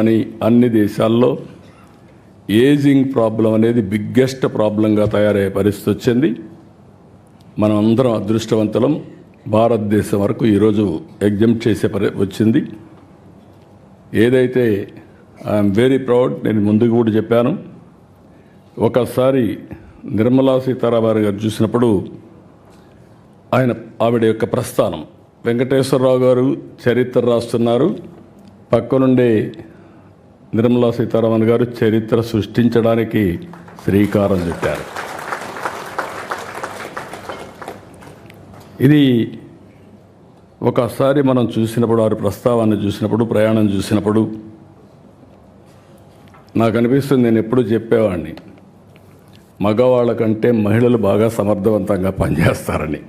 అని అన్ని దేశాల్లో ఏజింగ్ ప్రాబ్లం అనేది బిగ్గెస్ట్ ప్రాబ్లంగా తయారయ్యే పరిస్థితి వచ్చింది. మనం అందరం అదృష్టవంతులం. భారతదేశం వరకు ఈరోజు ఎగ్జామ్ చేసే వచ్చింది. ఏదైతే ఐఎమ్ వెరీ ప్రౌడ్. నేను ముందుకు కూడా చెప్పాను. ఒకసారి నిర్మలా సీతారామన్ గారు చూసినప్పుడు ఆవిడ యొక్క ప్రస్థానం, వెంకటేశ్వరరావు గారు చరిత్ర రాస్తున్నారు, పక్కనుండే నిర్మలా సీతారామన్ గారు చరిత్ర సృష్టించడానికి శ్రీకారం చుట్టారు. ఇది ఒకసారి మనం చూసినప్పుడు, వారి ప్రస్తావాన్ని చూసినప్పుడు, ప్రయాణం చూసినప్పుడు నాకు అనిపిస్తుంది, నేను ఎప్పుడూ చెప్పేవాడిని, మగవాళ్ళ కంటే మహిళలు బాగా సమర్థవంతంగా పనిచేస్తారని.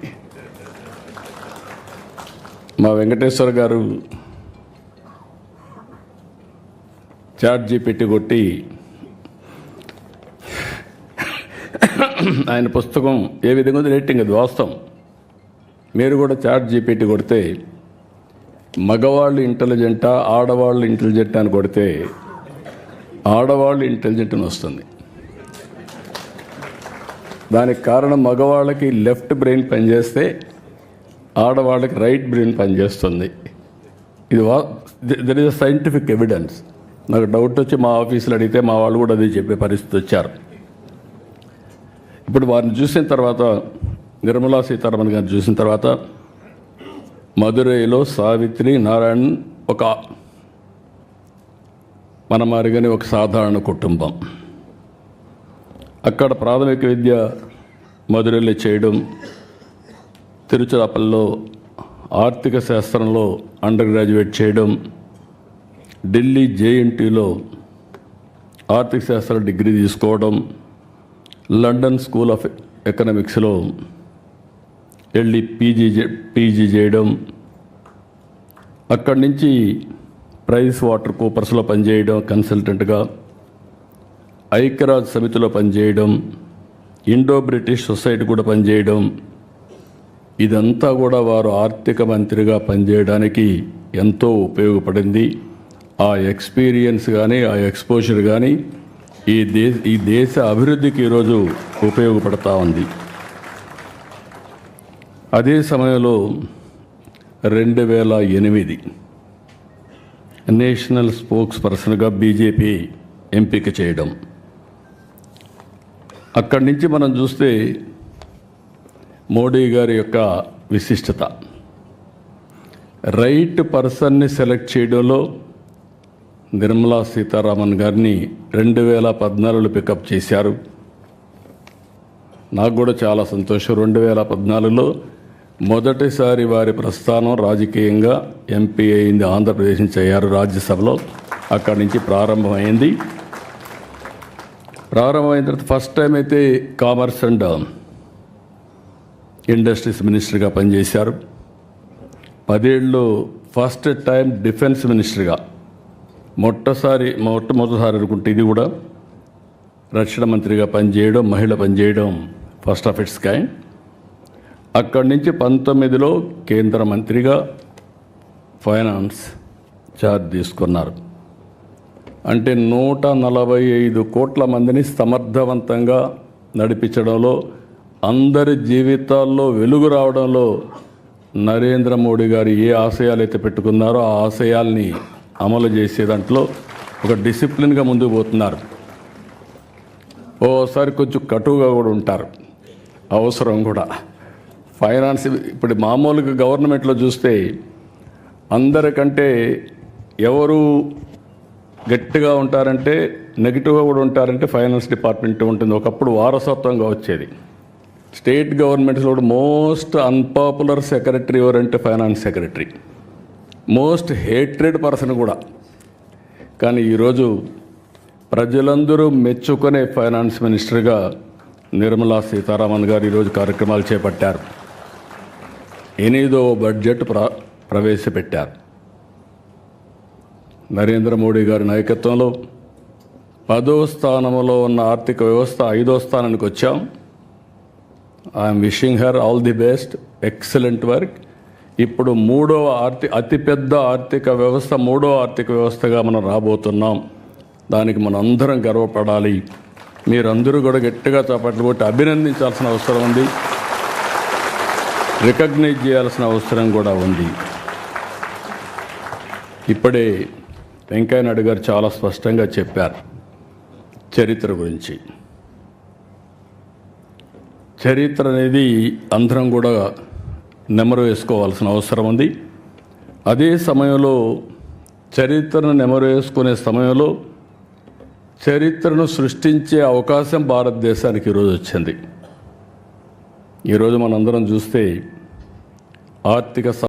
మా వెంకటేశ్వర గారు చాట్ జీపీటీ కొట్టి ఆయన పుస్తకం ఏ విధంగా ఉంది రేటింగ్, అది వాస్తవం. మీరు కూడా చాట్ జీపీటీ కొడితే మగవాళ్ళు ఇంటెలిజెంటా ఆడవాళ్ళు ఇంటెలిజెంట్ అని కొడితే ఆడవాళ్ళు ఇంటెలిజెంట్ అని వస్తుంది. దానికి కారణం మగవాళ్ళకి లెఫ్ట్ బ్రెయిన్ పనిచేస్తే ఆడవాళ్ళకి రైట్ బ్రెయిన్ పనిచేస్తుంది. ఇది there is a scientific evidence. నాకు డౌట్ వచ్చి మా ఆఫీసులో అడిగితే మా వాళ్ళు కూడా అదే చెప్పే పరిస్థితి వచ్చారు. ఇప్పుడు వారిని చూసిన తర్వాత, నిర్మలా సీతారామన్ గారిని చూసిన తర్వాత, మదురైలో సావిత్రి నారాయణ్ ఒక మన మారిగానే ఒక సాధారణ కుటుంబం. అక్కడ ప్రాథమిక విద్య మదురైలో చేయడం, తిరుచిరాపల్లిలో ఆర్థిక శాస్త్రంలో అండర్ గ్రాడ్యుయేట్ చేయడం, ఢిల్లీ జేఎన్టీలో ఆర్థిక శాస్త్ర డిగ్రీ తీసుకోవడం, లండన్ స్కూల్ ఆఫ్ ఎకనామిక్స్లో వెళ్ళి పీజీ చేయడం, అక్కడి నుంచి ప్రైస్ వాటర్ కూపర్స్లో పనిచేయడం, కన్సల్టెంట్గా ఐక్యరాజ్య సమితిలో పనిచేయడం, ఇండో బ్రిటిష్ సొసైటీ కూడా పనిచేయడం. ఇదంతా కూడా వారు ఆర్థిక మంత్రిగా పనిచేయడానికి ఎంతో ఉపయోగపడింది. ఆ ఎక్స్పీరియన్స్ కానీ, ఆ ఎక్స్పోజర్ కానీ ఈ దేశ అభివృద్ధికి ఈరోజు ఉపయోగపడతా ఉంది. అదే సమయంలో 2008 నేషనల్ స్పోక్స్ పర్సన్గా బీజేపీ ఎంపిక చేయడం. అక్కడి నుంచి మనం చూస్తే మోడీ గారి యొక్క విశిష్టత, రైట్ పర్సన్ని సెలెక్ట్ చేయడంలో నిర్మలా సీతారామన్ గారిని 2014లో పికప్ చేశారు. నాకు కూడా చాలా సంతోషం. 2014లో మొదటిసారి వారి ప్రస్థానం రాజకీయంగా ఎంపీ అయింది. ఆంధ్రప్రదేశ్ నుంచి అయ్యారు రాజ్యసభలో. అక్కడి నుంచి ప్రారంభమైంది. ప్రారంభమైన తర్వాత ఫస్ట్ టైం అయితే కామర్స్ అండ్ ఇండస్ట్రీస్ మినిస్టర్గా పనిచేశారు. 10 ఏళ్ళు ఫస్ట్ టైం డిఫెన్స్ మినిస్టర్గా, మొట్టమొదటిసారి అనుకుంటే ఇది కూడా రక్షణ మంత్రిగా పనిచేయడం, మహిళ పనిచేయడం ఫస్ట్ ఆఫ్ ఇట్స్ కైండ్. అక్కడి నుంచి 19లో కేంద్ర మంత్రిగా ఫైనాన్స్ ఛార్జ్ తీసుకున్నారు. అంటే 145 కోట్ల మందిని సమర్థవంతంగా నడిపించడంలో, అందరి జీవితాల్లో వెలుగు రావడంలో నరేంద్ర మోడీ గారు ఏ ఆశయాలు అయితే పెట్టుకున్నారో ఆ ఆశయాల్ని అమలు చేసే దాంట్లో ఒక డిసిప్లిన్గా ముందుకు పోతున్నారు. ఓసారి కొంచెం కటువుగా కూడా ఉంటారు, అవసరం కూడా. ఫైనాన్స్ ఇప్పుడు మామూలుగా గవర్నమెంట్లో చూస్తే అందరికంటే ఎవరు గట్టిగా ఉంటారంటే, నెగిటివ్గా కూడా ఉంటారంటే ఫైనాన్స్ డిపార్ట్మెంట్ ఉంటుంది. ఒకప్పుడు వారసత్వంగా వచ్చేది. స్టేట్ గవర్నమెంట్స్లో కూడా మోస్ట్ అన్పాపులర్ సెక్రటరీ ఎవరంటే finance secretary, most hatred person కూడా. కానీ ఈరోజు ప్రజలందరూ మెచ్చుకునే ఫైనాన్స్ మినిస్టర్గా నిర్మలా సీతారామన్ గారు ఈరోజు కార్యక్రమాలు చేపట్టారు. 8వ బడ్జెట్ ప్రవేశపెట్టారు. నరేంద్ర మోడీ గారి నాయకత్వంలో 10వ స్థానంలో ఉన్న ఆర్థిక వ్యవస్థ 5వ స్థానానికి వచ్చాం. I'm wishing her all the best, excellent work. ఇప్పుడు అతిపెద్ద ఆర్థిక వ్యవస్థ, మూడో ఆర్థిక వ్యవస్థగా మనం రాబోతున్నాం. దానికి మనం అందరం గర్వపడాలి. మీరందరూ కూడా గట్టిగా చప్పట్లు కొట్టి అభినందించాల్సిన అవసరం ఉంది, రికగ్నైజ్ చేయాల్సిన అవసరం కూడా ఉంది. ఇప్పుడే వెంకయ్య నాయుడు గారు చాలా స్పష్టంగా చెప్పారు చరిత్ర గురించి. చరిత్ర అనేది అందరం కూడా నెమరు వేసుకోవాల్సిన అవసరం ఉంది. అదే సమయంలో చరిత్రను నెమరు వేసుకునే సమయంలో చరిత్రను సృష్టించే అవకాశం భారతదేశానికి ఈరోజు వచ్చింది. ఈరోజు మనందరం చూస్తే ఆర్థిక